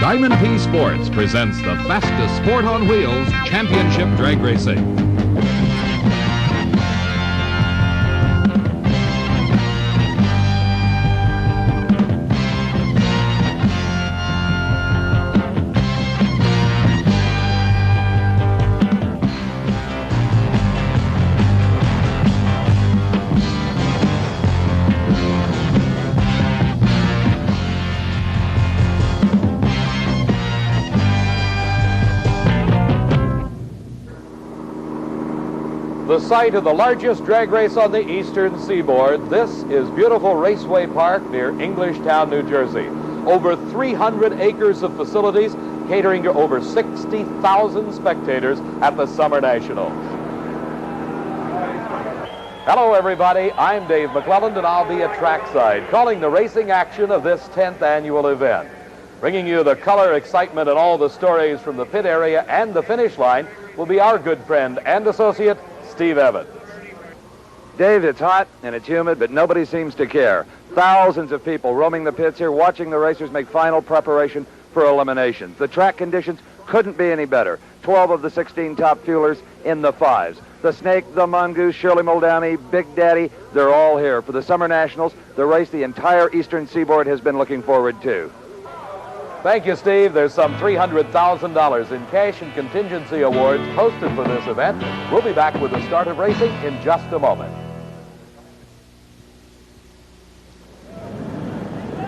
Diamond P Sports presents the fastest sport on wheels, championship drag racing. The site of the largest drag race on the eastern seaboard, this is beautiful Raceway Park near Englishtown, New Jersey. Over 300 acres of facilities catering to over 60,000 spectators at the Summer Nationals. Hello everybody, I'm Dave McClelland and I'll be at trackside calling the racing action of this 10th annual event. Bringing you the color, excitement, and all the stories from the pit area and the finish line will be our good friend and associate, Steve Evans. Dave, it's hot and it's humid, but nobody seems to care. Thousands of people roaming the pits here, watching the racers make final preparation for eliminations. The track conditions couldn't be any better. 12 of the 16 top fuelers in the fives. The Snake, the Mongoose, Shirley Muldowney, Big Daddy, they're all here for the Summer Nationals, the race the entire eastern seaboard has been looking forward to. Thank you, Steve. There's some $300,000 in cash and contingency awards posted for this event. We'll be back with the start of racing in just a moment.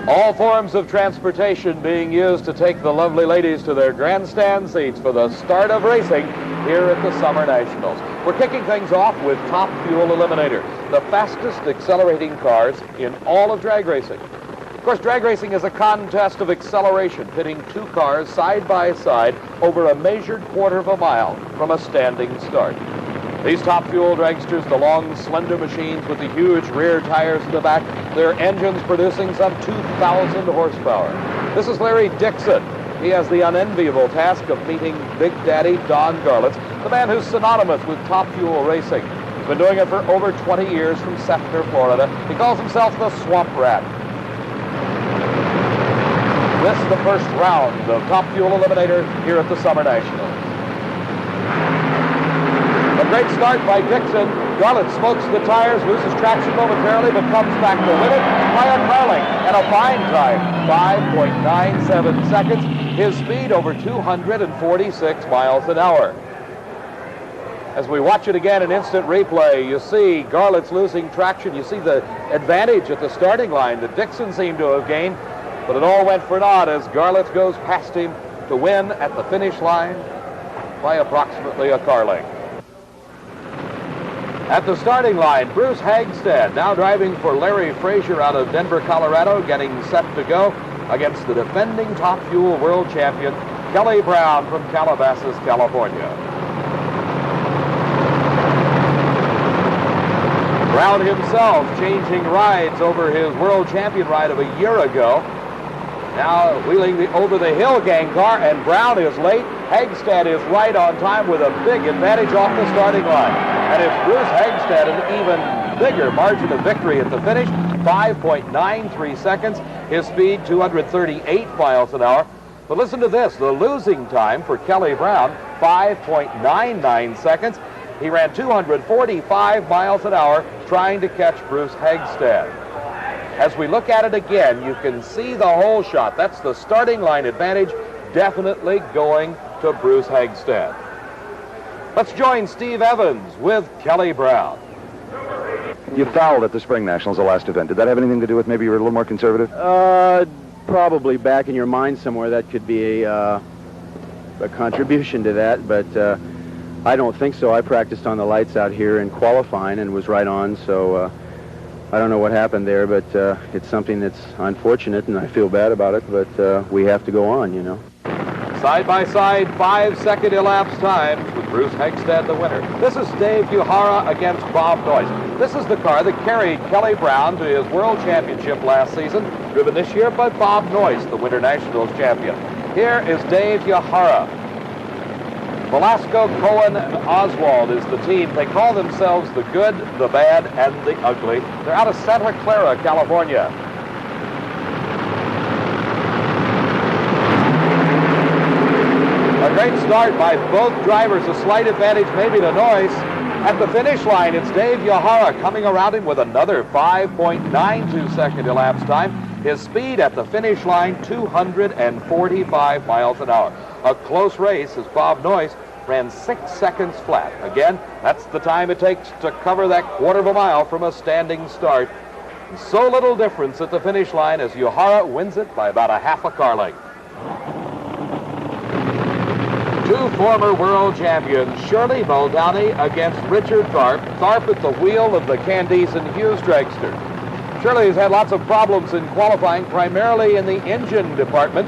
All forms of transportation being used to take the lovely ladies to their grandstand seats for the start of racing here at the Summer Nationals. We're kicking things off with Top Fuel Eliminator, the fastest accelerating cars in all of drag racing. Of course, drag racing is a contest of acceleration, pitting two cars side by side over a measured quarter of a mile from a standing start. These Top Fuel dragsters, the long, slender machines with the huge rear tires in the back, their engines producing some 2,000 horsepower. This is Larry Dixon. He has the unenviable task of meeting Big Daddy Don Garlits, the man who's synonymous with Top Fuel racing. He's been doing it for over 20 years from Sefner, Florida. He calls himself the Swamp Rat. This is the first round of Top Fuel Eliminator here at the Summer Nationals. A great start by Dixon. Garlits smokes the tires, loses traction momentarily, but comes back to win it by a Carling and a fine time, 5.97 seconds. His speed over 246 miles an hour. As we watch it again in instant replay, you see Garlits losing traction. You see the advantage at the starting line that Dixon seemed to have gained. But it all went for naught as Garlits goes past him to win at the finish line by approximately a car length. At the starting line, Bruce Hagstad now driving for Larry Frazier out of Denver, Colorado, getting set to go against the defending Top Fuel world champion, Kelly Brown from Calabasas, California. Brown himself changing rides over his world champion ride of a year ago. Now wheeling the over-the-hill gang car, and Brown is late. Hagstad is right on time with a big advantage off the starting line. And it's Bruce Hagstad an even bigger margin of victory at the finish, 5.93 seconds. His speed, 238 miles an hour. But listen to this, the losing time for Kelly Brown, 5.99 seconds. He ran 245 miles an hour trying to catch Bruce Hagstad. As we look at it again, you can see the whole shot. That's the starting line advantage, definitely going to Bruce Hagstad. Let's join Steve Evans with Kelly Brown. You fouled at the Spring Nationals, the last event. Did that have anything to do with maybe you were a little more conservative? Probably back in your mind somewhere that could be a contribution to that, but I don't think so. I practiced on the lights out here in qualifying and was right on, so I don't know what happened there, but it's something that's unfortunate, and I feel bad about it, but we have to go on, you know. Side-by-side, 5-second elapsed times with Bruce Hagstad the winner. This is Dave Uhara against Bob Noyce. This is the car that carried Kelly Brown to his world championship last season, driven this year by Bob Noyce, the Winter Nationals champion. Here is Dave Uhara. Velasco, Cohen, and Oswald is the team. They call themselves the Good, the Bad, and the Ugly. They're out of Santa Clara, California. Great start by both drivers. A slight advantage maybe to Noyce. At the finish line, it's Dave Yahara coming around him with another 5.92 second elapsed time. His speed at the finish line, 245 miles an hour. A close race as Bob Noyce ran 6 seconds flat. Again, that's the time it takes to cover that quarter of a mile from a standing start. So little difference at the finish line as Yahara wins it by about a half a car length. Two former world champions, Shirley Muldowney against Richard Tharp. Tharp at the wheel of the Candice and Hughes dragster. Shirley has had lots of problems in qualifying, primarily in the engine department.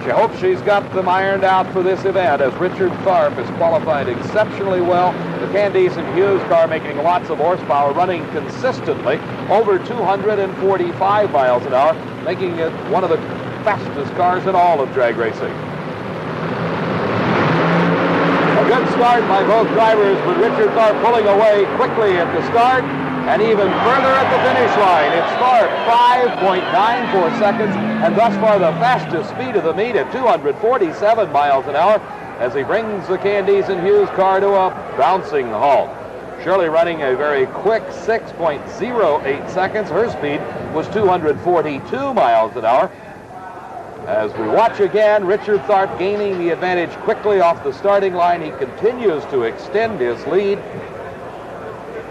She hopes she's got them ironed out for this event, as Richard Tharp has qualified exceptionally well. The Candice and Hughes car making lots of horsepower, running consistently over 245 miles an hour, making it one of the fastest cars in all of drag racing. A good start by both drivers, with Richard Tharp pulling away quickly at the start and even further at the finish line. It's Tharp, 5.94 seconds, and thus far the fastest speed of the meet at 247 miles an hour as he brings the Candice and Hughes car to a bouncing halt. Shirley running a very quick 6.08 seconds. Her speed was 242 miles an hour. As we watch again, Richard Tharp gaining the advantage quickly off the starting line. He continues to extend his lead.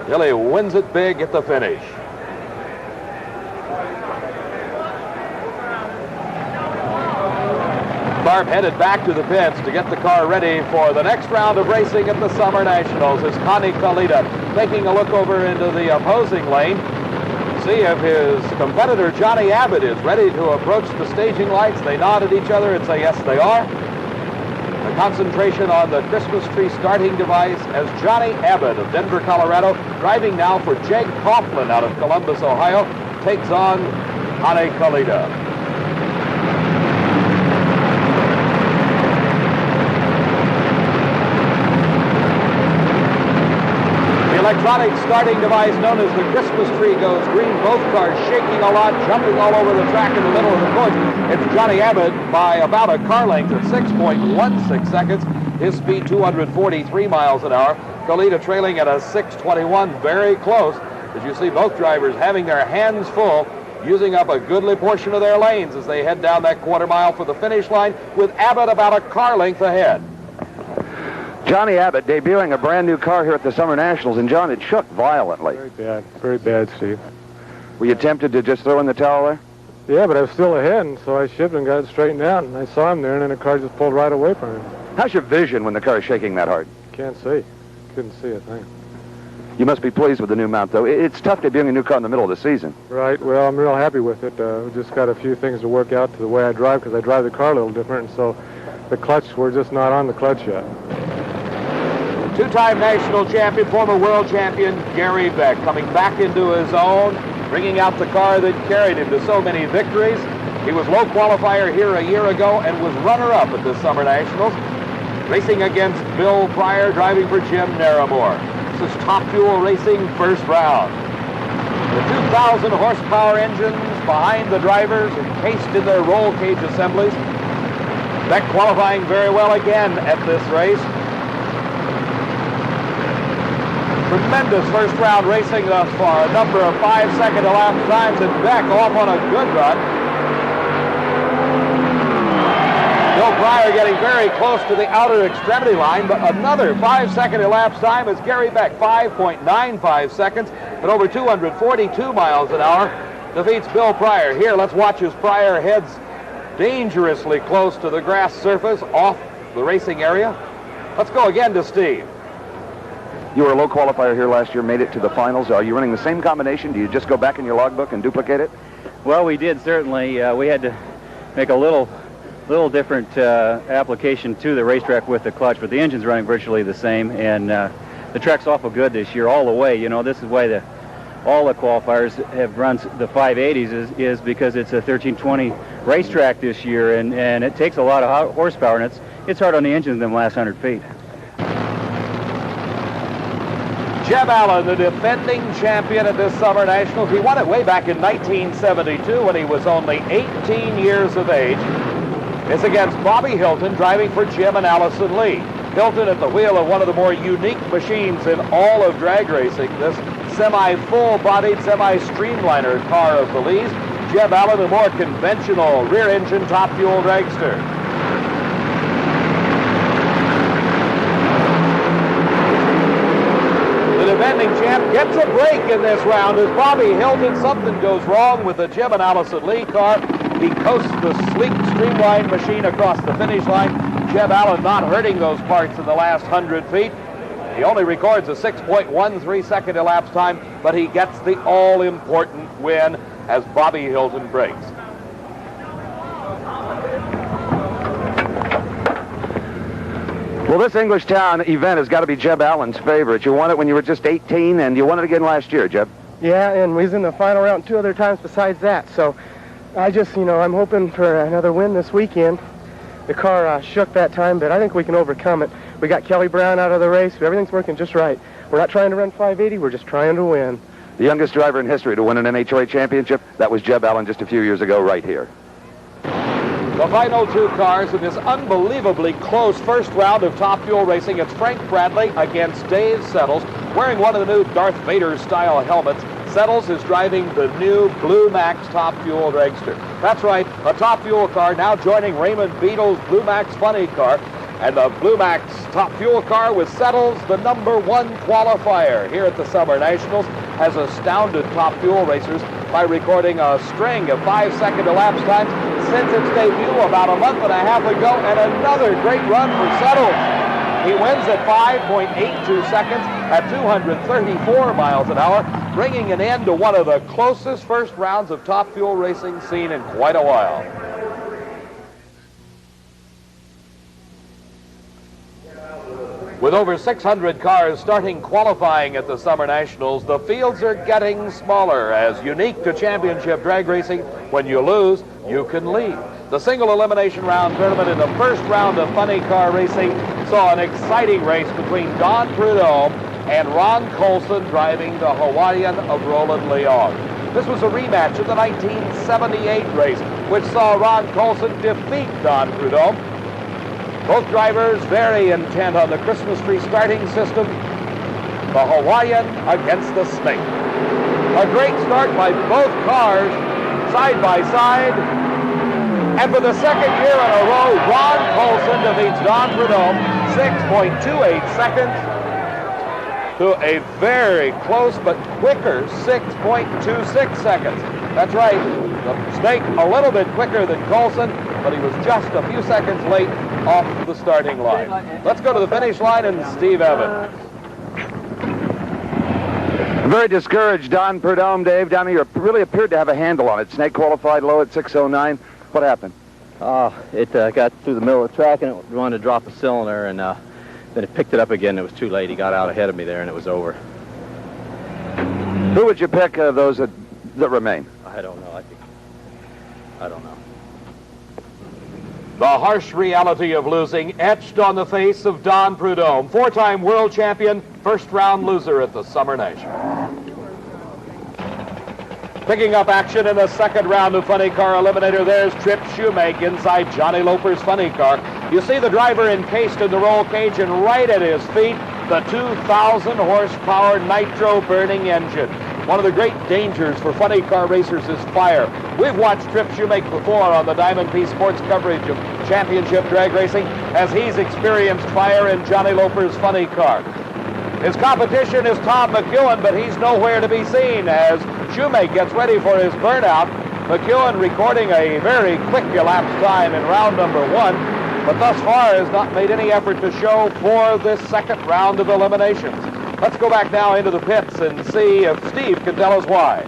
Really wins it big at the finish. Tharp headed back to the pits to get the car ready for the next round of racing at the Summer Nationals as Connie Kalita taking a look over into the opposing lane. See if his competitor Johnny Abbott is ready to approach the staging lights. They nod at each other and say yes they are. The concentration on the Christmas tree starting device as Johnny Abbott of Denver, Colorado, driving now for Jake Coughlin out of Columbus, Ohio, takes on Connie Kalita. Electronic starting device known as the Christmas tree goes green. Both cars shaking a lot, jumping all over the track in the middle of the course. It's Johnny Abbott by about a car length at 6.16 seconds. His speed 243 miles an hour. Kalita trailing at a 6:21, very close. As you see, both drivers having their hands full, using up a goodly portion of their lanes as they head down that quarter mile for the finish line, with Abbott about a car length ahead. Johnny Abbott debuting a brand new car here at the Summer Nationals, and John, it shook violently. Very bad, Steve. Were you tempted to just throw in the towel there? Yeah, but I was still ahead, and so I shifted and got it straightened out, and I saw him there, and then the car just pulled right away from him. How's your vision when the car is shaking that hard? Can't see. Couldn't see a thing. You must be pleased with the new mount, though. It's tough debuting a new car in the middle of the season. Right. Well, I'm real happy with it. We just got a few things to work out to the way I drive, because I drive the car a little different, and so the clutch, we're just not on the clutch yet. Two-time national champion, former world champion Gary Beck coming back into his own, bringing out the car that carried him to so many victories. He was low qualifier here a year ago and was runner-up at the Summer Nationals, racing against Bill Pryor, driving for Jim Naramore. This is Top Fuel Racing first round. The 2,000 horsepower engines behind the drivers, encased in their roll cage assemblies. Beck qualifying very well again at this race. Tremendous first round racing thus far. A number of 5-second elapsed times, and Beck off on a good run. Bill Pryor getting very close to the outer extremity line, but another 5-second elapsed time as Gary Beck, 5.95 seconds at over 242 miles an hour, defeats Bill Pryor. Here, let's watch as Pryor heads dangerously close to the grass surface off the racing area. Let's go again to Steve. You were a low qualifier here last year, made it to the finals. Are you running the same combination? Do you just go back in your logbook and duplicate it? Well, we did, certainly. We had to make a little different application to the racetrack with the clutch, but the engine's running virtually the same, and the track's awful good this year all the way. You know, this is why all the qualifiers have run the 580s is because it's a 1320 racetrack this year, and it takes a lot of horsepower, and it's hard on the engine in the last 100 feet. Jeb Allen, the defending champion at this Summer Nationals. He won it way back in 1972 when he was only 18 years of age. is against Bobby Hilton, driving for Jim and Allison Lee. Hilton at the wheel of one of the more unique machines in all of drag racing, this semi-full-bodied, semi-streamliner car of the Lees. Jeb Allen, a more conventional rear-engine, top-fuel dragster. The defending champ gets a break in this round as Bobby Hilton, something goes wrong with the Jeb and Allison Lee car. He coasts the sleek, streamlined machine across the finish line. Jeb Allen not hurting those parts in the last 100 feet. He only records a 6.13 second elapsed time, but he gets the all-important win as Bobby Hilton breaks. Well, this Englishtown event has got to be Jeb Allen's favorite. You won it when you were just 18, and you won it again last year, Jeb. Yeah, and we was in the final round 2 other times besides that. So I just, I'm hoping for another win this weekend. The car shook that time, but I think we can overcome it. We got Kelly Brown out of the race. Everything's working just right. We're not trying to run 580. We're just trying to win. The youngest driver in history to win an NHRA championship, that was Jeb Allen just a few years ago right here. The final 2 cars in this unbelievably close first round of Top Fuel Racing. It's Frank Bradley against Dave Settles, wearing one of the new Darth Vader-style helmets. Settles is driving the new Blue Max Top Fuel dragster. That's right, a Top Fuel car now joining Raymond Beadle's Blue Max Funny car. And the Blue Max Top Fuel car with Settles, the #1 qualifier here at the Summer Nationals, has astounded Top Fuel racers by recording a string of 5-second elapsed times since its debut about a month and a half ago, and another great run for Settles. He wins at 5.82 seconds at 234 miles an hour, bringing an end to one of the closest first rounds of Top Fuel racing seen in quite a while. With over 600 cars starting qualifying at the Summer Nationals, the fields are getting smaller, as unique to championship drag racing, when you lose, you can leave. The single elimination round tournament in the first round of funny car racing saw an exciting race between Don Prudhomme and Ron Colson driving the Hawaiian of Roland Leong. This was a rematch of the 1978 race, which saw Ron Colson defeat Don Prudhomme. Both drivers very intent on the Christmas tree starting system. The Hawaiian against the Snake. A great start by both cars, side by side. And for the second year in a row, Ron Colson defeats Don Prudhomme 6.28 seconds to a very close but quicker 6.26 seconds. That's right, the Snake a little bit quicker than Colson, but he was just a few seconds late off the starting line. Let's go to the finish line and Steve Evans. Very discouraged, Don Prudhomme, Dave. Down here really appeared to have a handle on it. Snake qualified low at 6:09. What happened? It got through the middle of the track and it wanted to drop a cylinder, and then it picked it up again. It was too late. He got out ahead of me there, and it was over. Who would you pick of those that remain? I don't know. I don't know. The harsh reality of losing etched on the face of Don Prudhomme, 4-time world champion, first-round loser at the Summer Nationals. Picking up action in the second round of Funny Car Eliminator, there's Trip Shoemake inside Johnny Loper's Funny Car. You see the driver encased in the roll cage, and right at his feet, the 2,000 horsepower nitro-burning engine. One of the great dangers for funny car racers is fire. We've watched Trip Shoemake before on the Diamond P Sports coverage of championship drag racing as he's experienced fire in Johnny Loper's funny car. His competition is Tom McEwen, but he's nowhere to be seen as Shoemake gets ready for his burnout. McEwen recording a very quick elapsed time in round number 1, but thus far has not made any effort to show for this second round of eliminations. Let's go back now into the pits and see if Steve can tell us why.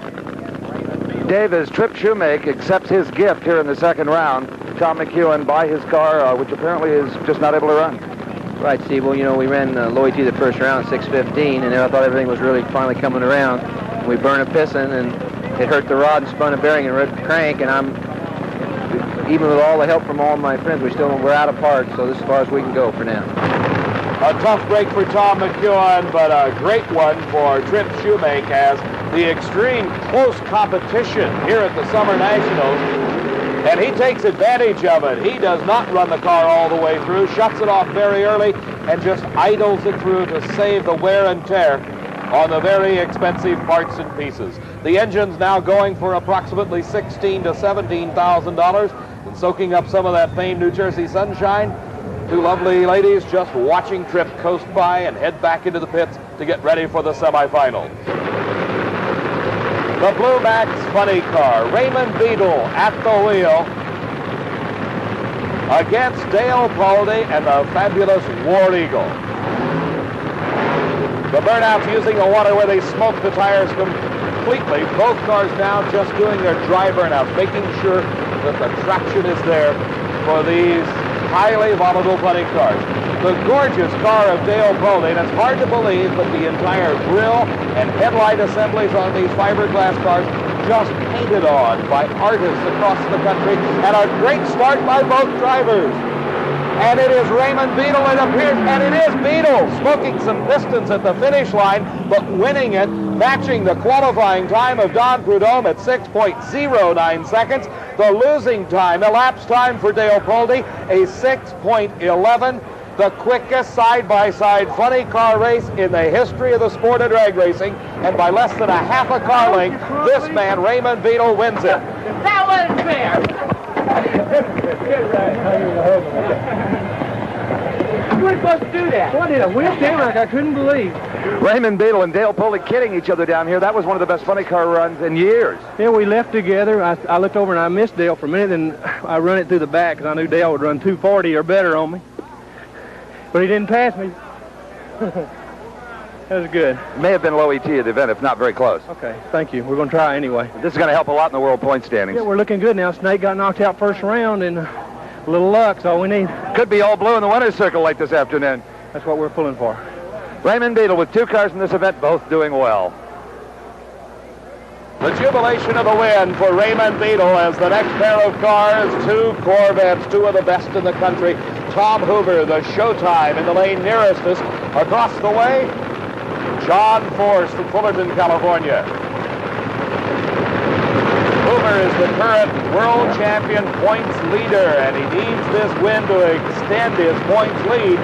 Dave, as Trip Shoemake accepts his gift here in the second round, Tom McEwen by his car, which apparently is just not able to run. Right, Steve. Well, we ran Lloyd T the first round, 6:15, and then I thought everything was really finally coming around. We burned a piston, and it hurt the rod and spun a bearing and ripped the crank, and even with all the help from all my friends, we're out of parts, so this is as far as we can go for now. A tough break for Tom McEwen, but a great one for Trip Shoemake as the extreme close competition here at the Summer Nationals And he takes advantage of it. He does not run the car all the way through, shuts it off very early, and just idles it through to save the wear and tear on the very expensive parts and pieces. The engine's now going for approximately $16,000 to $17,000, and soaking up some of that famed New Jersey sunshine. Two lovely ladies just watching Tripp coast by and head back into the pits to get ready for the semifinals. The Blue Max funny car, Raymond Beadle at the wheel against Dale Paulding and the fabulous War Eagle. The burnouts using the water where they smoke the tires completely. Both cars now just doing their dry burnouts, making sure that the traction is there for these highly volatile funny cars. The gorgeous car of Dale Paulding. It's hard to believe, but the entire grille and headlight assemblies on these fiberglass cars just painted on by artists across the country, and a great start by both drivers. And it is Raymond Beadle, it appears, and it is Beadle smoking some distance at the finish line, but winning it, matching the qualifying time of Don Prudhomme at 6.09 seconds. The losing time, elapsed time for Dale Paulding, a 6.11. The quickest side-by-side funny car race in the history of the sport of drag racing, and by less than a half a car length, this man, Raymond Beadle, wins it. That wasn't fair. You weren't supposed to do that. What did a whip came like I couldn't believe. Raymond Beadle and Dale Paulding kidding each other down here. That was one of the best funny car runs in years. Yeah, we left together. I looked over and I missed Dale for a minute, and I run it through the back because I knew Dale would run 240 or better on me. But he didn't pass me. That was good. May have been low ET at the event, if not very close. Okay, thank you. We're going to try anyway. This is going to help a lot in the world point standings. Yeah, we're looking good now. Snake got knocked out first round, and a little luck's all we need. Could be all blue in the winner's circle late this afternoon. That's what we're pulling for. Raymond Beadle with two cars in this event, both doing well. The jubilation of the win for Raymond Beadle as the next pair of cars, two Corvettes, two of the best in the country. Tom Hoover, the Showtime in the lane nearest us. Across the way, John Force from Fullerton, California. Hoover is the current world champion points leader, and he needs this win to extend his points lead.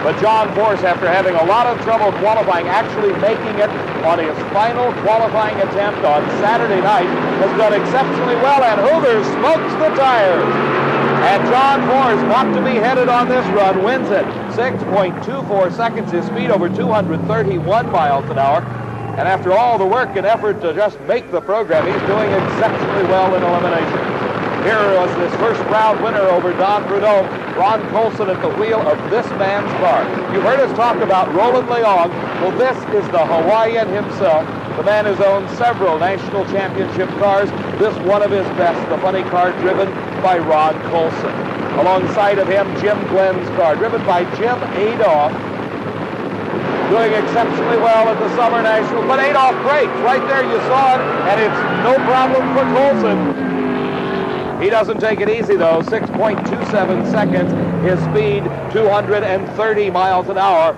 But John Force, after having a lot of trouble qualifying, actually making it on his final qualifying attempt on Saturday night, has done exceptionally well, and Hoover smokes the tires. And John Force, not to be headed on this run, wins it. 6.24 seconds, his speed over 231 miles an hour. And after all the work and effort to just make the program, he's doing exceptionally well in elimination. Here was this first round winner over Don Prudhomme, Ron Colson at the wheel of this man's car. You've heard us talk about Roland Leong. Well, this is the Hawaiian himself. The man has owned several national championship cars. This one of his best, the funny car driven by Ron Colson. Alongside of him, Jim Glenn's car, driven by Jim Adolph, doing exceptionally well at the Summer Nationals. But Adolph brakes. Right there you saw it, and it's no problem for Colson. He doesn't take it easy, though. 6.27 seconds. His speed, 230 miles an hour.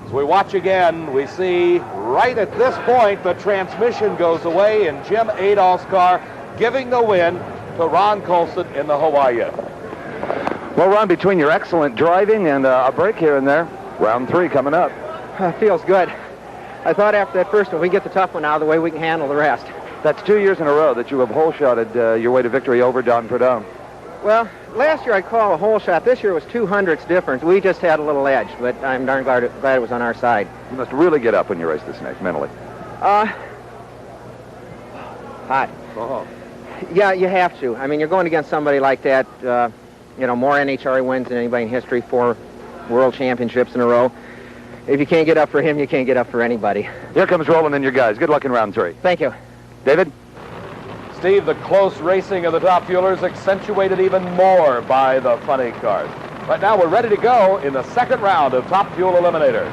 As we watch again, we see right at this point the transmission goes away in Jim Adolph's car, giving the win to Ron Colson in the Hawaiian. Well, Ron, between your excellent driving and a break here and there, round three coming up. Feels good. I thought after that first one, we get the tough one out of the way, we can handle the rest. That's 2 years in a row that you have hole-shotted your way to victory over Don Prudhomme. Well, last year I called a hole shot. This year was 200ths difference. We just had a little edge, but I'm darn glad it was on our side. You must really get up when you race the Snake, mentally. Hot. Oh. Yeah, you have to. I mean, you're going against somebody like that, more NHRA wins than anybody in history, 4 world championships in a row. If you can't get up for him, you can't get up for anybody. Here comes Roland and your guys. Good luck in round three. Thank you. David? Steve, the close racing of the top fuelers accentuated even more by the funny cars. But now we're ready to go in the second round of Top Fuel Eliminator.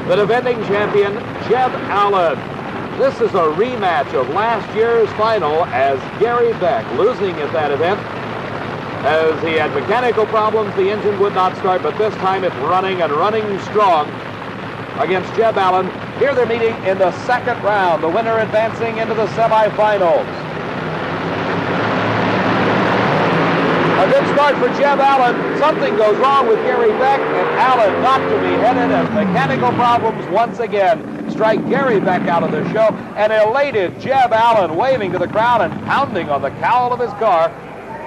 The defending champion, Jeb Allen. This is a rematch of last year's final as Gary Beck, losing at that event. As he had mechanical problems, the engine would not start, but this time it's running and running strong against Jeb Allen. Here they're meeting in the second round, the winner advancing into the semifinals. A good start for Jeb Allen. Something goes wrong with Gary Beck, and Allen not to be headed as mechanical problems once again strike Gary Beck out of the show. An elated Jeb Allen waving to the crowd and pounding on the cowl of his car.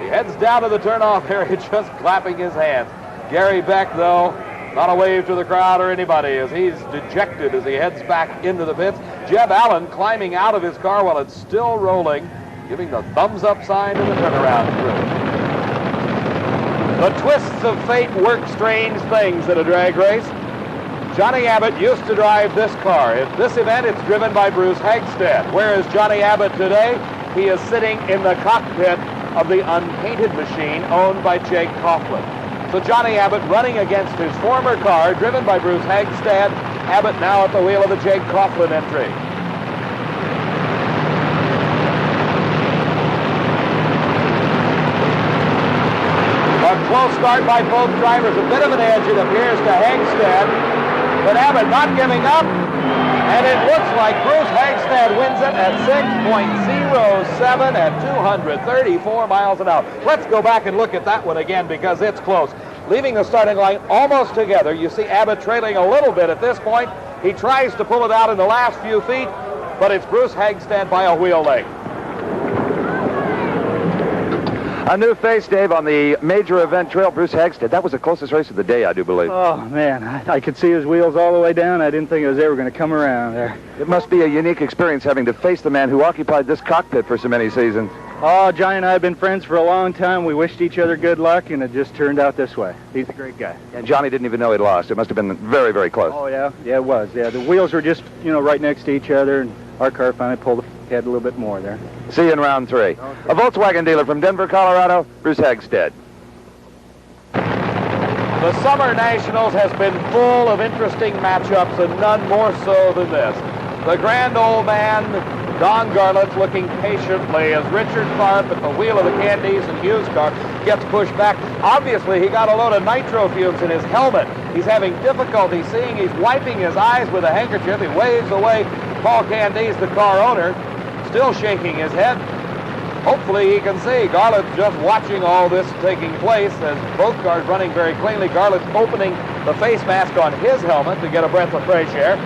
He heads down to the turnoff area just clapping his hands. Gary Beck, though, not a wave to the crowd or anybody as he's dejected as he heads back into the pits. Jeb Allen climbing out of his car while it's still rolling, giving the thumbs up sign to the turnaround crew. The twists of fate work strange things at a drag race. Johnny Abbott used to drive this car. At this event, it's driven by Bruce Hagstead. Where is Johnny Abbott today? He is sitting in the cockpit of the unpainted machine owned by Jake Coughlin. So Johnny Abbott running against his former car, driven by Bruce Hagstead. Abbott now at the wheel of the Jake Coughlin entry. A close start by both drivers. A bit of an edge, it appears, to Hagstead. But Abbott not giving up. And it looks like Bruce Hagstead wins it at 6.07 at 234 miles an hour. Let's go back and look at that one again because it's close. Leaving the starting line almost together. You see Abbott trailing a little bit at this point. He tries to pull it out in the last few feet, but it's Bruce Hagstead by a wheel length. A new face, Dave, on the major event trail, Bruce Hagstead. That was the closest race of the day, I do believe. Oh, man, I could see his wheels all the way down. I didn't think it was ever going to come around there. It must be a unique experience having to face the man who occupied this cockpit for so many seasons. Oh, Johnny and I have been friends for a long time. We wished each other good luck, and it just turned out this way. He's a great guy. And Johnny didn't even know he'd lost. It must have been very, very close. Oh, yeah. Yeah, it was. Yeah, the wheels were just, right next to each other, and our car finally pulled ahead a little bit more there. See you in round 3. Okay. A Volkswagen dealer from Denver, Colorado, Bruce Hagstead. The Summer Nationals has been full of interesting matchups, and none more so than this. The grand old man, Don Garlits, looking patiently as Richard Tharp at the wheel of the Candies and Hughes car gets pushed back. Obviously, he got a load of nitro fumes in his helmet. He's having difficulty seeing. He's wiping his eyes with a handkerchief. He waves away Paul Candies, the car owner, still shaking his head. Hopefully he can see. Garlits just watching all this taking place as both cars running very cleanly. Garlits opening the face mask on his helmet to get a breath of fresh air.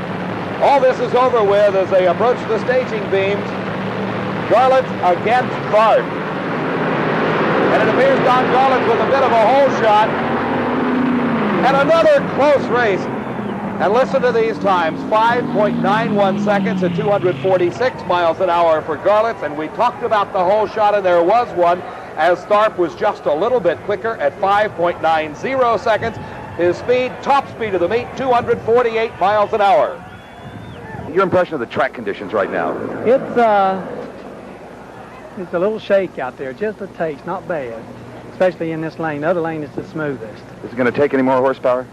All this is over with as they approach the staging beams. Garlits against Tharp. And it appears Don Garlits with a bit of a hole shot. And another close race. And listen to these times, 5.91 seconds at 246 miles an hour for Garlits. And we talked about the hole shot, and there was one, as Tharp was just a little bit quicker at 5.90 seconds. His speed, top speed of the meet, 248 miles an hour. Your impression of the track conditions right now? It's a little shake out there, just a taste, not bad, especially in this lane. The other lane is the smoothest. Is it going to take any more horsepower?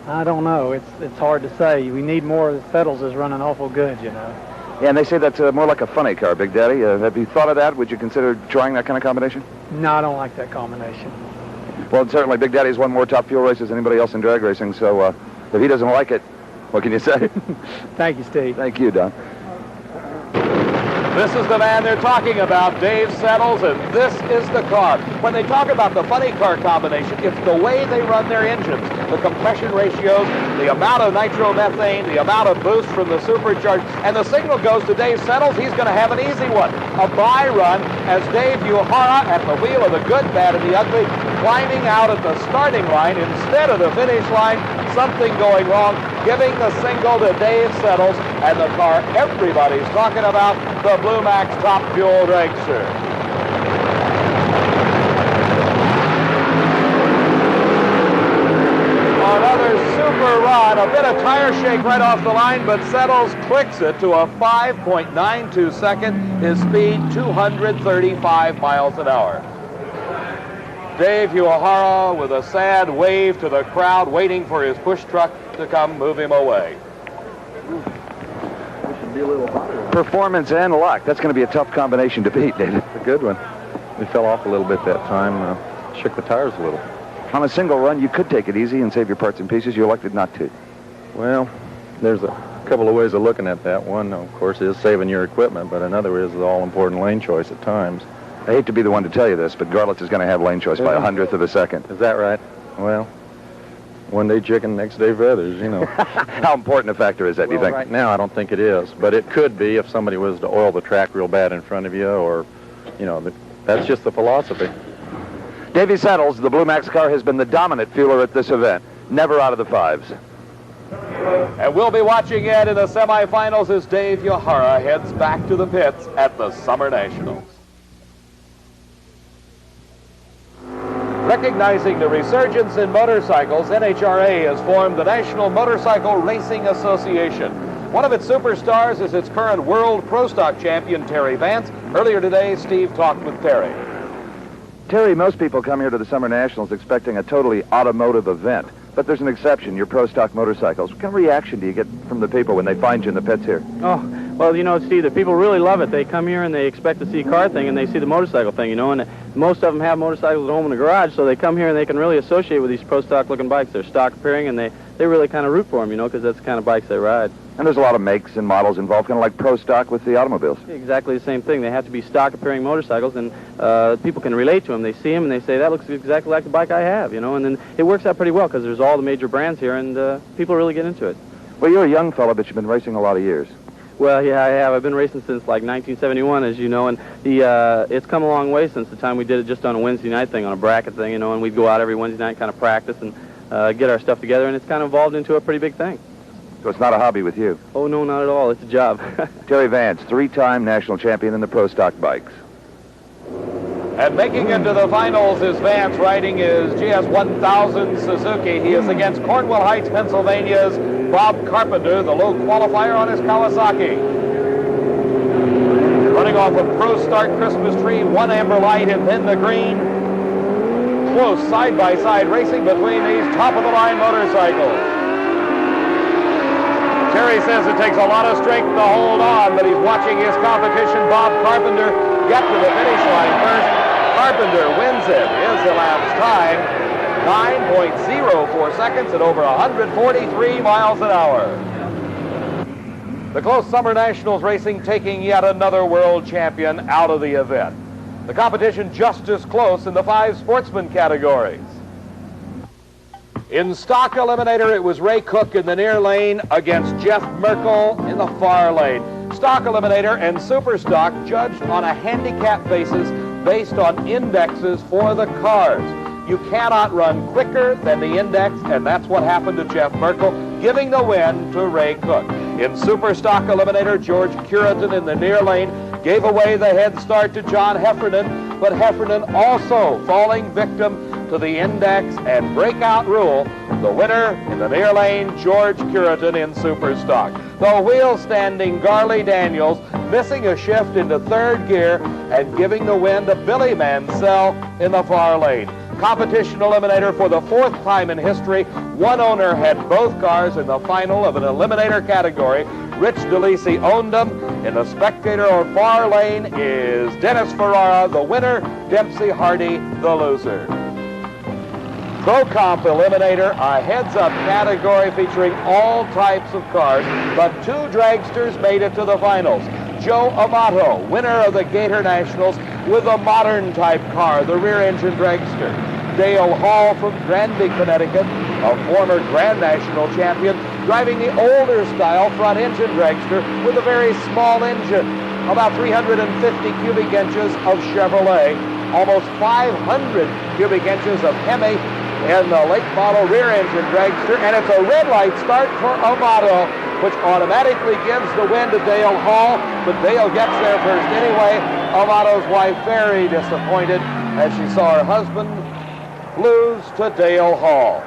I don't know. It's hard to say. We need more. The Settles is running awful good, Yeah, and they say that's more like a funny car, Big Daddy. Have you thought of that? Would you consider trying that kind of combination? No, I don't like that combination. Well, certainly Big Daddy's won more top fuel races than anybody else in drag racing, so if he doesn't like it, what can you say? Thank you, Steve. Thank you, Don. This is the man they're talking about, Dave Settles, and this is the car. When they talk about the funny car combination, it's the way they run their engines, the compression ratios, the amount of nitromethane, the amount of boost from the supercharged, and the signal goes to Dave Settles. He's going to have an easy one. A bye run as Dave Uehara at the wheel of the good, bad, and the ugly, climbing out at the starting line instead of the finish line. Something going wrong, giving the single to Dave Settles, and the car everybody's talking about, the Blue Max Top Fuel Dragster. Another super run, a bit of tire shake right off the line, but Settles clicks it to a 5.92 second. His speed, 235 miles an hour. Dave Uehara with a sad wave to the crowd, waiting for his push truck to come move him away. Performance and luck. That's going to be a tough combination to beat, David. A good one. We fell off a little bit that time, shook the tires a little. On a single run, you could take it easy and save your parts and pieces. You elected not to. Well, there's a couple of ways of looking at that. One, of course, is saving your equipment, but another is the all-important lane choice at times. I hate to be the one to tell you this, but Garlitz is going to have lane choice by 100th of a second. Is that right? Well, one day chicken, next day feathers, you know. How important a factor is that, do you think? Right now, I don't think it is, but it could be if somebody was to oil the track real bad in front of you, or, you know, that's just the philosophy. Davey Settles, the Blue Max car, has been the dominant fueler at this event, never out of the fives. And we'll be watching it in the semifinals as Dave Yahara heads back to the pits at the Summer Nationals. Recognizing the resurgence in motorcycles, NHRA has formed the National Motorcycle Racing Association. One of its superstars is its current World Pro Stock champion, Terry Vance. Earlier today, Steve talked with Terry. Terry, most people come here to the Summer Nationals expecting a totally automotive event. But there's an exception, your Pro Stock motorcycles. What kind of reaction do you get from the people when they find you in the pits here? Oh, well, you know, Steve, the people really love it. They come here and they expect to see a car thing, and they see the motorcycle thing, you know, and most of them have motorcycles at home in the garage, so they come here and they can really associate with these Pro Stock-looking bikes. They're stock appearing, and they really kind of root for them, you know, because that's the kind of bikes they ride. And there's a lot of makes and models involved, kind of like Pro Stock with the automobiles. Exactly the same thing. They have to be stock-appearing motorcycles, and people can relate to them. They see them, and they say, that looks exactly like the bike I have, you know, and then it works out pretty well because there's all the major brands here, and people really get into it. Well, you're a young fellow, but you've been racing a lot of years. Well, yeah, I have. I've been racing since, like, 1971, as you know, and it's come a long way since the time we did it just on a Wednesday night thing, on a bracket thing, you know, and we'd go out every Wednesday night and kind of practice and get our stuff together, and it's kind of evolved into a pretty big thing. So it's not a hobby with you? Oh, no, not at all. It's a job. Terry Vance, three-time national champion in the Pro Stock bikes. And making it to the finals is Vance, riding his GS 1000 Suzuki. He is against Cornwall Heights, Pennsylvania's Bob Carpenter, the low qualifier on his Kawasaki. Running off a Pro Start Christmas tree, one amber light and then the green. Close side-by-side racing between these top-of-the-line motorcycles. Terry says it takes a lot of strength to hold on, but he's watching his competition, Bob Carpenter, get to the finish line first. Carpenter wins it. His elapsed time, 9.04 seconds at over 143 miles an hour. The close Summer Nationals racing taking yet another world champion out of the event. The competition just as close in the 5 sportsman categories. In stock eliminator, it was Ray Cook in the near lane against Jeff Merkel in the far lane. Stock eliminator and super stock judged on a handicap basis based on indexes for the cars. You cannot run quicker than the index, and that's what happened to Jeff Merkel, giving the win to Ray Cook. In super stock eliminator, George Curitan in the near lane gave away the head start to John Heffernan, but Heffernan also falling victim to the index and breakout rule. The winner in the near lane, George Curitan in super stock. The wheel standing Garley Daniels missing a shift into third gear and giving the win to Billy Mansell in the far lane. Competition eliminator for the 4th time in history. One owner had both cars in the final of an eliminator category. Rich DeLisi owned them. In the spectator or far lane is Dennis Ferrara, the winner, Dempsey Hardy, the loser. Pro Comp Eliminator, a heads-up category featuring all types of cars, but 2 dragsters made it to the finals. Joe Amato, winner of the Gator Nationals, with a modern type car, the rear-engine dragster. Dale Hall from Granby, Connecticut, a former Grand National champion, driving the older style front-engine dragster with a very small engine, about 350 cubic inches of Chevrolet, almost 500 cubic inches of Hemi, in the late model rear-engine dragster, and it's a red light start for Amato, which automatically gives the win to Dale Hall, but Dale gets there first anyway. Amato's wife very disappointed as she saw her husband lose to Dale Hall.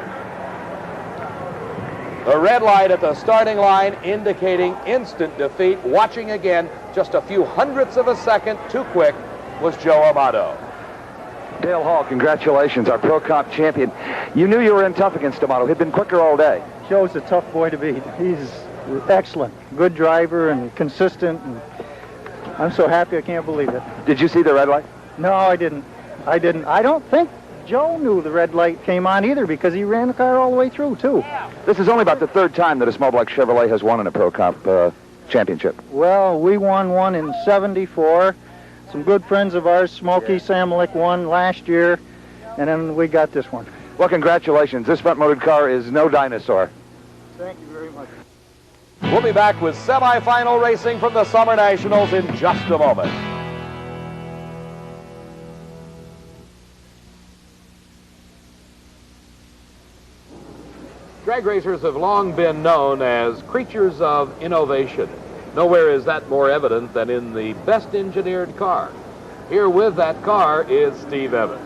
The red light at the starting line indicating instant defeat. Watching again, just a few hundredths of a second too quick was Joe Amato. Dale Hall, congratulations, our Pro Comp champion. You knew you were in tough against Amato. He'd been quicker all day. Joe's a tough boy to beat. He's excellent. Good driver and consistent. And I'm so happy I can't believe it. Did you see the red light? No, I didn't. I don't think Joe knew the red light came on either because he ran the car all the way through, too. This is only about the 3rd time that a small block Chevrolet has won in a Pro Comp championship. Well, we won one in '74. some good friends of ours. Smokey Samalik won last year, and then we got this one. Well, congratulations. This front-motored car is no dinosaur. Thank you very much. We'll be back with semifinal racing from the Summer Nationals in just a moment. Drag racers have long been known as creatures of innovation. Nowhere is that more evident than in the best engineered car. Here with that car is Steve Evans.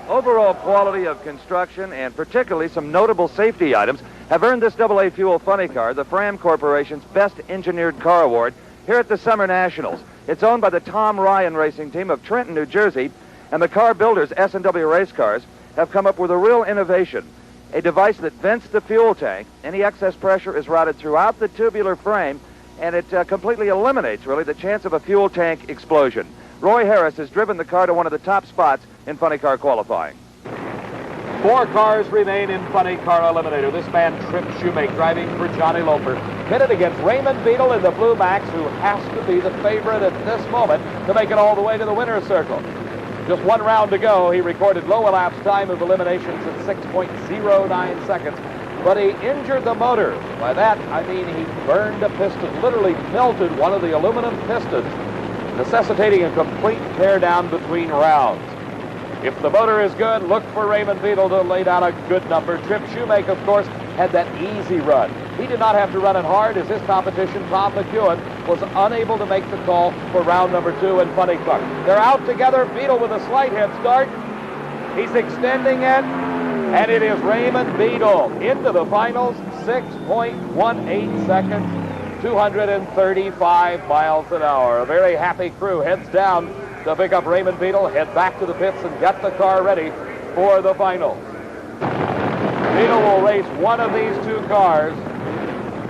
Overall quality of construction and particularly some notable safety items have earned this AA Fuel Funny Car the Fram Corporation's Best Engineered Car Award here at the Summer Nationals. It's owned by the Tom Ryan Racing Team of Trenton, New Jersey, and the car builders, S&W Race Cars, have come up with a real innovation, a device that vents the fuel tank. Any excess pressure is routed throughout the tubular frame, and it completely eliminates, really, the chance of a fuel tank explosion. Roy Harris has driven the car to one of the top spots in funny car qualifying. 4 cars remain in Funny Car Eliminator. This man, Trip Shoemake, driving for Johnny Loper, pitted against Raymond Beadle in the Blue Max, who has to be the favorite at this moment to make it all the way to the winner's circle. Just 1 round to go. He recorded low elapsed time of eliminations at 6.09 seconds, but he injured the motor. By that, I mean he burned a piston, literally melted one of the aluminum pistons, necessitating a complete teardown between rounds. If the motor is good, look for Raymond Beadle to lay down a good number. Trip Shoemake, of course, had that easy run. He did not have to run it hard as his competition, Tom McEwen, was unable to make the call for round number 2 in Funny Car. They're out together. Beadle with a slight head start. He's extending it, and it is Raymond Beadle into the finals, 6.18 seconds, 235 miles an hour. A very happy crew heads down to pick up Raymond Beadle, head back to the pits, and get the car ready for the finals. Beadle will race one of these 2 cars.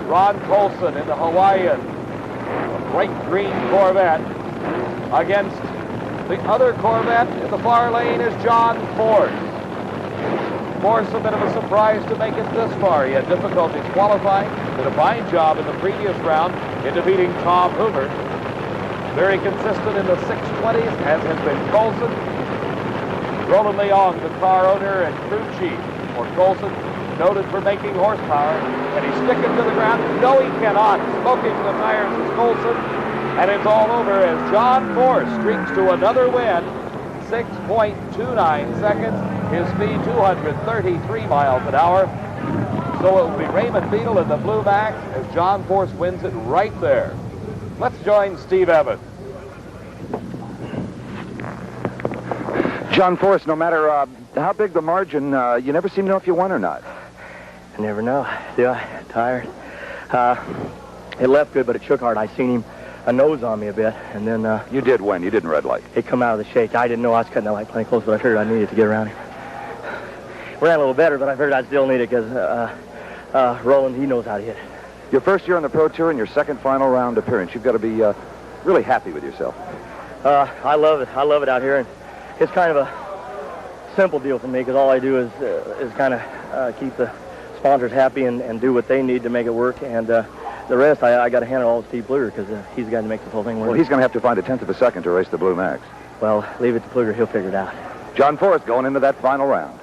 Ron Colson in the Hawaiian, a bright green Corvette, against the other Corvette in the far lane is John Force. Force, a bit of a surprise to make it this far. He had difficulties qualifying, did a fine job in the previous round in defeating Tom Hoover. Very consistent in the 620s, as has been Colson. Roland Leong, the car owner and crew chief for Colson, noted for making horsepower. Can he stick it to the ground? No, he cannot. Smoking the tires is Colson. And it's all over as John Force streaks to another win. 6.29 seconds. His speed, 233 miles an hour. So it will be Raymond Beadle in the Blue Max as John Force wins it right there. Let's join Steve Evans. John Force, no matter how big the margin, you never seem to know if you won or not. I never know, do I? Tired. It left good, but it shook hard. I seen him a nose on me a bit, and then... You did win. You didn't red light. It come out of the shake. I didn't know I was cutting that light plenty close, but I figured I needed to get around him. Ran a little better, but I figured I'd still need it because Roland, he knows how to hit it. Your first year on the Pro Tour and your second final round appearance. You've got to be really happy with yourself. I love it. I love it out here, and it's kind of a simple deal for me because all I do is kind of keep the sponsors happy and do what they need to make it work, and the rest I got to hand it all to Steve Pluger because he's the guy to make this whole thing work. Well, he's going to have to find a 1/10 of a second to race the Blue Max. Well, leave it to Pluger. He'll figure it out. John Force going into that final round.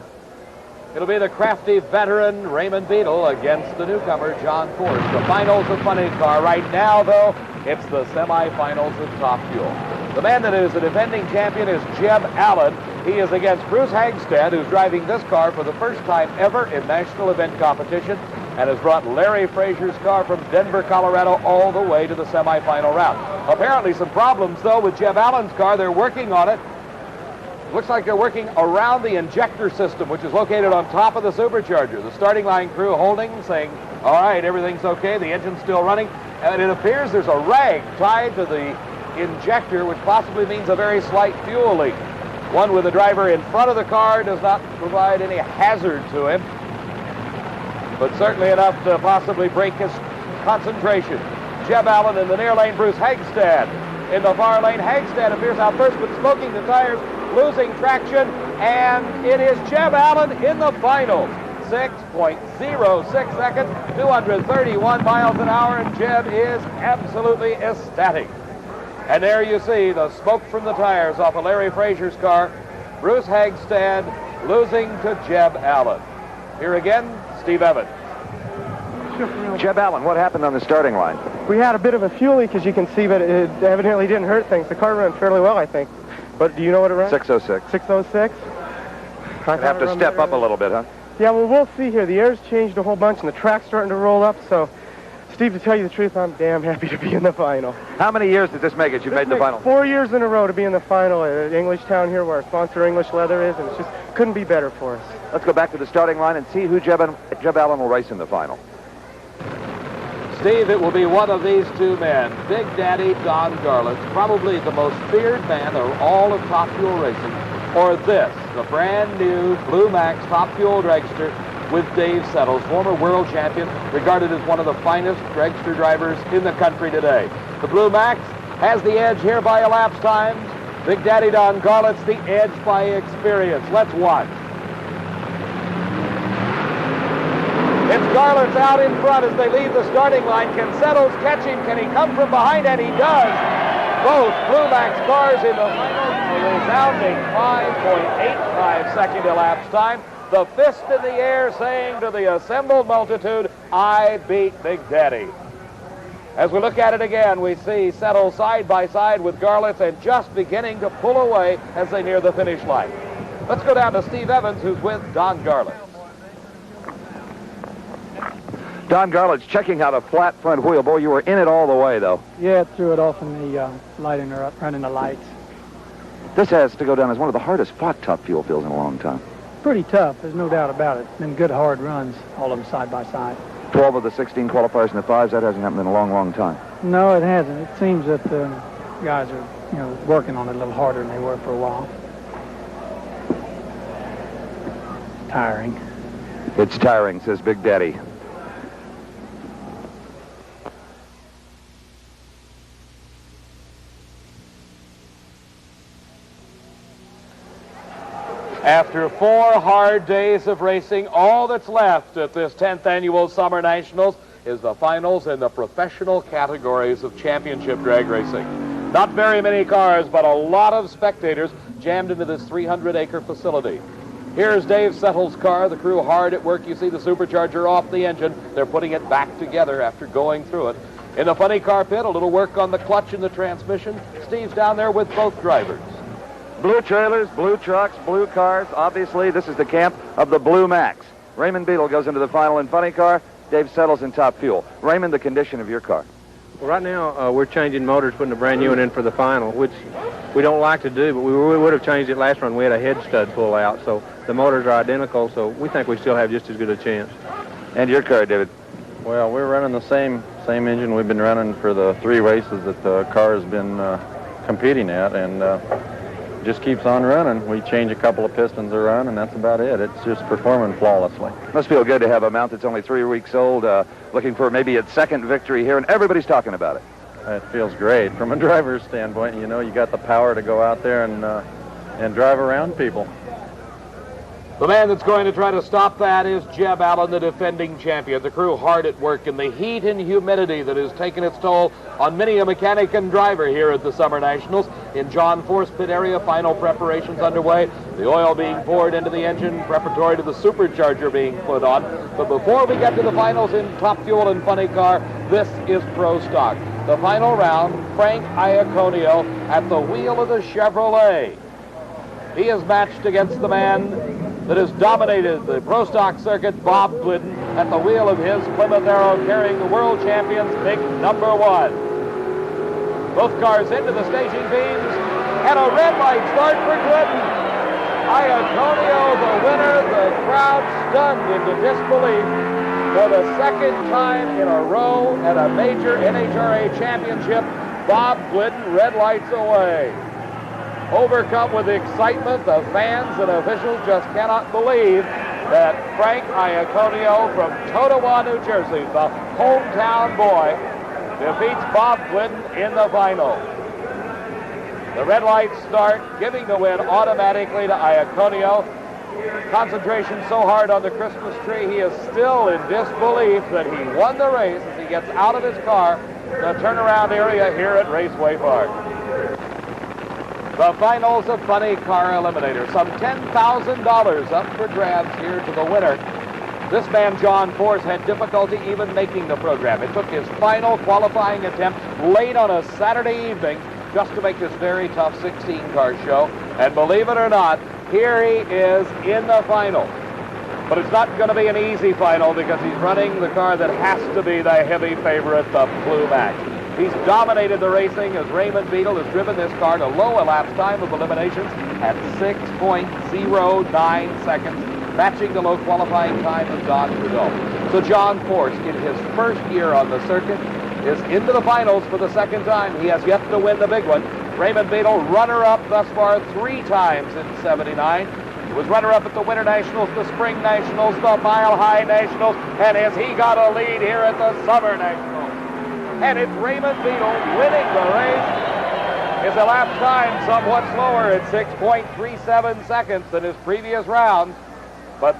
It'll be the crafty veteran Raymond Beadle against the newcomer John Force. The finals of Funny Car. Right now, though, it's the semifinals of Top Fuel. The man that is the defending champion is Jeb Allen. He is against Bruce Hagstad, who's driving this car for the first time ever in national event competition and has brought Larry Frazier's car from Denver, Colorado, all the way to the semifinal round. Apparently some problems, though, with Jeb Allen's car. They're working on it. Looks like they're working around the injector system, which is located on top of the supercharger. The starting line crew holding, saying, all right, everything's okay, the engine's still running, and it appears there's a rag tied to the injector, which possibly means a very slight fuel leak. One with the driver in front of the car does not provide any hazard to him, but certainly enough to possibly break his concentration. Jeb Allen in the near lane, Bruce Hagstad in the far lane. Hagstad appears out first, but smoking the tires, losing traction, and it is Jeb Allen in the finals. 6.06 seconds, 231 miles an hour, and Jeb is absolutely ecstatic. And there you see the smoke from the tires off of Larry Frazier's car. Bruce Hagstad losing to Jeb Allen. Here again, Steve Evans. Jeb Allen, what happened on the starting line? We had a bit of a fuel leak, as you can see, but it evidently didn't hurt things. The car ran fairly well, I think. But do you know what it ran? 606. 606? I'd have to step up a little bit, huh? Yeah, well, we'll see here. The air's changed a whole bunch, and the track's starting to roll up, so, Steve, to tell you the truth, I'm damn happy to be in the final. How many years did this make it? You made the final? 4 years in a row to be in the final at Englishtown here, where our sponsor English Leather is, and it just couldn't be better for us. Let's go back to the starting line and see who Jeb Allen will race in the final. Steve, it will be one of these two men, Big Daddy Don Garlits, probably the most feared man of all of Top Fuel racing, or this, the brand new Blue Max Top Fuel dragster with Dave Settles, former world champion, regarded as one of the finest dragster drivers in the country today. The Blue Max has the edge here by elapsed times. Big Daddy Don Garlits the edge by experience. Let's watch. It's Garlits out in front as they leave the starting line. Can Settles catch him? Can he come from behind? And he does. Both Blue Max cars in the final, a resounding 5.85 second elapsed time. The fist in the air saying to the assembled multitude, I beat Big Daddy. As we look at it again, we see Settles side by side with Garlits and just beginning to pull away as they near the finish line. Let's go down to Steve Evans, who's with Don Garlits. Don Garlits checking out a flat front wheel. Boy, you were in it all the way, though. Yeah, it threw it off in the lighting her up, running the lights. This has to go down as one of the hardest fought Top Fuel fields in a long time. Pretty tough, there's no doubt about it. Been good, hard runs, all of them side by side. 12 of the 16 qualifiers in the fives, that hasn't happened in a long, long time. No, it hasn't. It seems that the guys are, working on it a little harder than they were for a while. Tiring. It's tiring, says Big Daddy. After 4 hard days of racing, all that's left at this 10th annual Summer Nationals is the finals in the professional categories of championship drag racing. Not very many cars, but a lot of spectators jammed into this 300-acre facility. Here's Dave Settles' car, the crew hard at work. You see the supercharger off the engine. They're putting it back together after going through it. In the funny car pit, a little work on the clutch and the transmission. Steve's down there with both drivers. Blue trailers, blue trucks, blue cars. Obviously, this is the camp of the Blue Max. Raymond Beadle goes into the final in funny car. Dave Settles in Top Fuel. Raymond, the condition of your car? Well, right now, we're changing motors, putting a brand new one in for the final, which we don't like to do, but we would have changed it last run. We had a head stud pull out, so the motors are identical, so we think we still have just as good a chance. And your car, David? Well, we're running the same engine we've been running for the 3 races that the car has been competing at, and just keeps on running. We change a couple of pistons around, and that's about it. It's just performing flawlessly. Must feel good to have a mount that's only 3 weeks old, looking for maybe its second victory here, and everybody's talking about it. It feels great. From a driver's standpoint, you got the power to go out there and drive around people. The man that's going to try to stop that is Jeb Allen, the defending champion. The crew hard at work in the heat and humidity that has taken its toll on many a mechanic and driver here at the Summer Nationals. In John Force pit area, final preparations underway. The oil being poured into the engine, preparatory to the supercharger being put on. But before we get to the finals in Top Fuel and Funny Car, this is Pro Stock. The final round, Frank Iaconio at the wheel of the Chevrolet. He is matched against the man that has dominated the Pro Stock circuit, Bob Glidden, at the wheel of his Plymouth Arrow, carrying the world champions, big number 1. Both cars into the staging beams, and a red light start for Glidden. Iaconio, the winner, the crowd stunned into disbelief for the second time in a row at a major NHRA championship. Bob Glidden, red lights away. Overcome with excitement, the fans and officials just cannot believe that Frank Iaconio from Totowa, New Jersey, the hometown boy, defeats Bob Glidden in the final. The red lights start, giving the win automatically to Iaconio. Concentration so hard on the Christmas tree, he is still in disbelief that he won the race as he gets out of his car in the turnaround area here at Raceway Park. The finals of Funny Car Eliminator. Some $10,000 up for grabs here to the winner. This man, John Force, had difficulty even making the program. It took his final qualifying attempt late on a Saturday evening just to make this very tough 16-car show. And believe it or not, here he is in the final. But it's not going to be an easy final because he's running the car that has to be the heavy favorite, the Blue Max. He's dominated the racing as Raymond Beadle has driven this car to low elapsed time of eliminations at 6.09 seconds, matching the low qualifying time of Don Trudeau. So John Force, in his first year on the circuit, is into the finals for the second time. He has yet to win the big one. Raymond Beadle, runner-up thus far 3 times in '79. He was runner-up at the Winter Nationals, the Spring Nationals, the Mile High Nationals, and has he got a lead here at the Summer Nationals? And it's Raymond Beadle winning the race. His elapsed time somewhat slower at 6.37 seconds than his previous round. But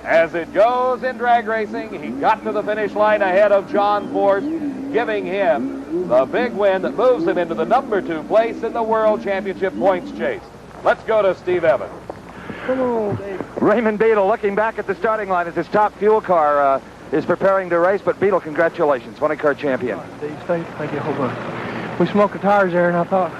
as it goes in drag racing, he got to the finish line ahead of John Force, giving him the big win that moves him into the number 2 place in the World Championship points chase. Let's go to Steve Evans. Come on, Dave. Raymond Beadle looking back at the starting line as his top fuel car is preparing to race. But Beadle, congratulations, funny car champion. Dave, thank you a whole bunch. We smoked the tires there, and I thought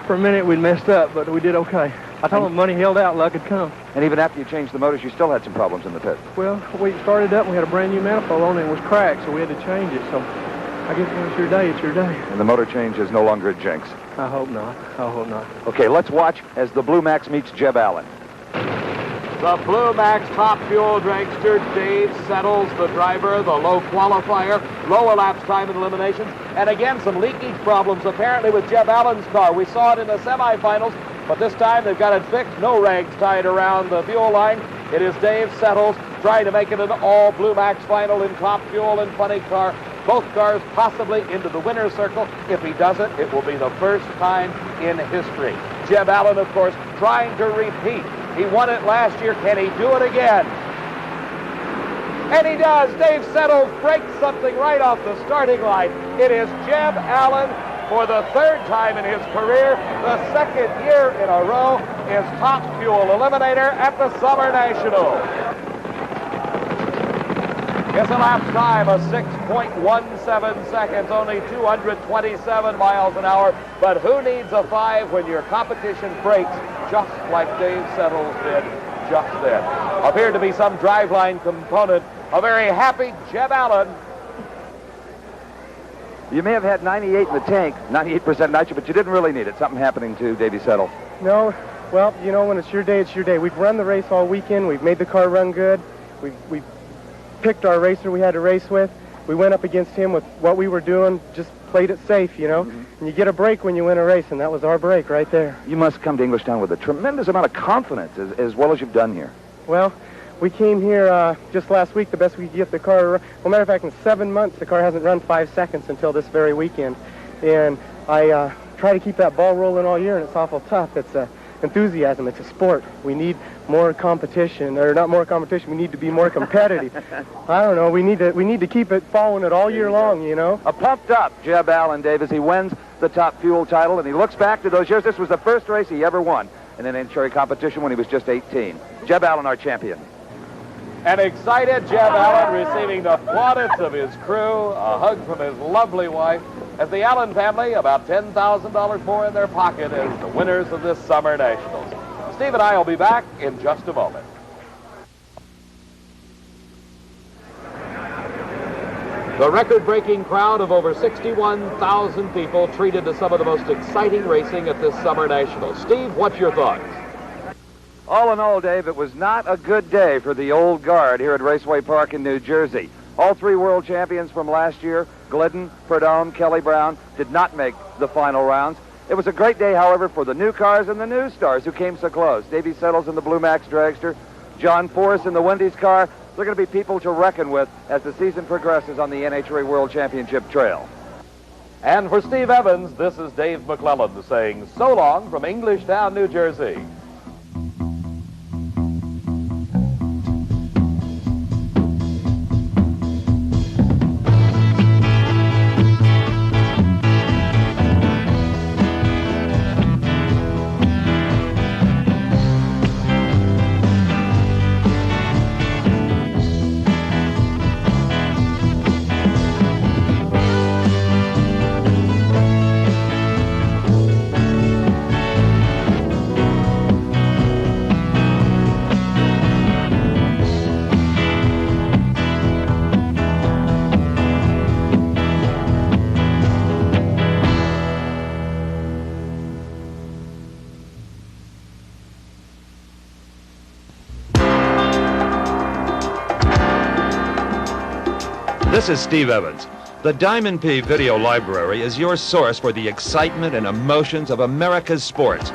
for a minute we'd messed up, but we did okay. I told them money held out, luck had come. And even after you changed the motors, you still had some problems in the pit. Well, we started up, and we had a brand new manifold on it, and it was cracked, so we had to change it. So I guess when it's your day, it's your day. And the motor change is no longer a jinx. I hope not. I hope not. Okay, let's watch as the Blue Max meets Jeb Allen. The Blue Max top fuel dragster, Dave Settles, the driver, the low qualifier, low elapsed time in eliminations, and again some leakage problems apparently with Jeb Allen's car. We saw it in the semifinals, but this time they've got it fixed. No rags tied around the fuel line. It is Dave Settles trying to make it an all Blue Max final in top fuel and funny car. Both cars possibly into the winner's circle. If he does it, it will be the first time in history. Jeb Allen, of course, trying to repeat. He won it last year. Can he do it again? And he does. Dave Settles breaks something right off the starting line. It is Jeb Allen for the 3rd time in his career, the 2nd year in a row, is top fuel eliminator at the Summer Nationals. His elapsed time of 6.17 seconds, only 227 miles an hour. But who needs a 5 when your competition breaks just like Dave Settles did just then? Appeared to be some driveline component. A very happy Jeb Allen. You may have had 98 in the tank, 98% nitrogen, but you didn't really need it. Something happening to Davey Settle. No, well, you know, when it's your day, it's your day. We've run the race all weekend. We've made the car run good. We've picked our racer we had to race with. We went up against him with what we were doing, just played it safe, you know. And you get a break when you win a race, and that was our break right there. You must come to Englishtown with a tremendous amount of confidence, as well as you've done here. Well, we came here just last week, the best we could get the car. Well, matter of fact, in 7 months, the car hasn't run 5 seconds until this very weekend. And I try to keep that ball rolling all year, and it's awful tough. It's enthusiasm. It's a sport. We need more competition, or not more competition. We need to be more competitive. I don't know. We need to keep it following it all year long, you know. A pumped up Jeb Allen, Dave, as he wins the top fuel title, and he looks back to those years. This was the first race he ever won in an NHRA competition when he was just 18. Jeb Allen, our champion. An excited Jeb Allen receiving the plaudits of his crew, a hug from his lovely wife, as the Allen family, about $10,000 more in their pocket as the winners of this Summer Nationals. Steve and I will be back in just a moment. The record-breaking crowd of over 61,000 people treated to some of the most exciting racing at this Summer Nationals. Steve, what's your thoughts? All in all, Dave, it was not a good day for the old guard here at Raceway Park in New Jersey. All 3 world champions from last year, Glidden, Prudhomme, Kelly Brown, did not make the final rounds. It was a great day, however, for the new cars and the new stars who came so close. Davey Settles in the Blue Max dragster, John Force in the Wendy's car. They're going to be people to reckon with as the season progresses on the NHRA World Championship trail. And for Steve Evans, this is Dave McClellan saying so long from Englishtown, New Jersey. This is Steve Evans. The Diamond P Video Library is your source for the excitement and emotions of America's sports.